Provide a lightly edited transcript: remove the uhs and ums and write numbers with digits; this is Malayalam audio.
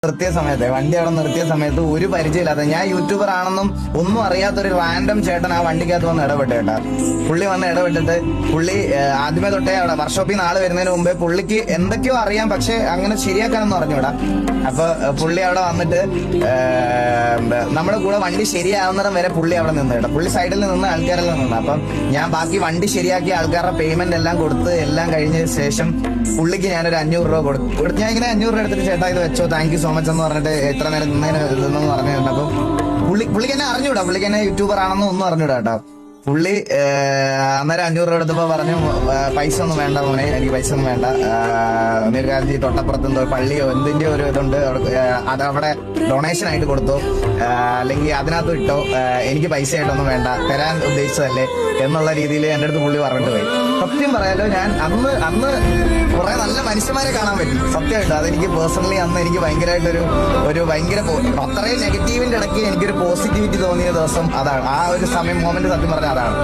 നിർത്തിയ സമയത്ത് വണ്ടി അവിടെ നിർത്തിയ സമയത്ത് ഒരു പരിചയമില്ലാത്ത, ഞാൻ യൂട്യൂബർ ആണെന്നും ഒന്നും അറിയാത്തൊരു റാൻഡം ചേട്ടൻ ആ വണ്ടിക്കകത്ത് വന്ന് ഇടപെട്ട് കേട്ടാ. പുള്ളി വന്ന് ഇടപെട്ടിട്ട് പുള്ളി ആദ്യമേ തൊട്ടേ അവിടെ വർക്ക്ഷോപ്പിൽ നിന്ന് ആള് വരുന്നതിന് മുമ്പേ പുള്ളിക്ക് എന്തൊക്കെയോ അറിയാം, പക്ഷെ അങ്ങനെ ശരിയാക്കാനൊന്നും അറിഞ്ഞൂടാ. അപ്പൊ പുള്ളി അവിടെ വന്നിട്ട് നമ്മുടെ കൂടെ വണ്ടി ശരിയാവുന്നിടം വരെ പുള്ളി അവിടെ നിന്ന് കേട്ടോ. പുള്ളി സൈഡിൽ നിന്ന് ആൾക്കാരെല്ലാം നിന്ന്. അപ്പം ഞാൻ ബാക്കി വണ്ടി ശരിയാക്കി ആൾക്കാരുടെ പേയ്മെന്റ് എല്ലാം കൊടുത്ത് എല്ലാം കഴിഞ്ഞ ശേഷം പുള്ളിക്ക് ഞാനൊരു 500 രൂപ കൊടുത്തു. ഞാൻ ഇങ്ങനെ 500 രൂപ എടുത്തിട്ട് ചേട്ടാ ഇത് വെച്ചോ, താങ്ക് യു സോ മച്ച് എന്ന് പറഞ്ഞിട്ട് എത്ര നേരം നിന്നതിന് ഇതെന്ന് പറഞ്ഞിട്ടുണ്ട്. അപ്പൊ പുള്ളിക്ക് എന്നെ അറിഞ്ഞൂടാ, പുള്ളിക്ക് എന്നെ യൂട്യൂബർ ആണെന്ന് ഒന്നും അറിഞ്ഞൂടാ കേട്ടോ. പുള്ളി അന്നേരം 500 രൂപ എടുത്തപ്പോ പറഞ്ഞു, പൈസ ഒന്നും വേണ്ട മോനെ, എനിക്ക് പൈസ ഒന്നും വേണ്ട, ഒരു കാര്യം തൊട്ടപ്പുറത്ത് എന്തോ പള്ളിയോ എന്തിന്റെ ഒരു ഇതുണ്ട്, അത് അവിടെ ഡൊണേഷൻ ആയിട്ട് കൊടുത്തോ, അല്ലെങ്കിൽ അതിനകത്ത് ഇട്ടോ, എനിക്ക് പൈസ ആയിട്ടൊന്നും വേണ്ട, തരാൻ ഉദ്ദേശിച്ചതല്ലേ എന്നുള്ള രീതിയിൽ എന്റെ അടുത്ത് പുള്ളി പറഞ്ഞിട്ട് പോയി. സത്യം പറയാലോ, ഞാൻ അന്ന് കുറെ നല്ല മനുഷ്യന്മാരെ കാണാൻ പറ്റി സത്യമായിട്ട്. അതെനിക്ക് പേഴ്സണലി അന്ന് എനിക്ക് ഭയങ്കരമായിട്ടൊരു ഭയങ്കര അത്രയും നെഗറ്റീവിന്റെ ഇടയ്ക്ക് എനിക്കൊരു പോസിറ്റിവിറ്റി തോന്നിയ ദിവസം അതാണ്. ആ ഒരു സമയം മൊമെന്റ് സത്യം പറഞ്ഞാൽ അതാണ്.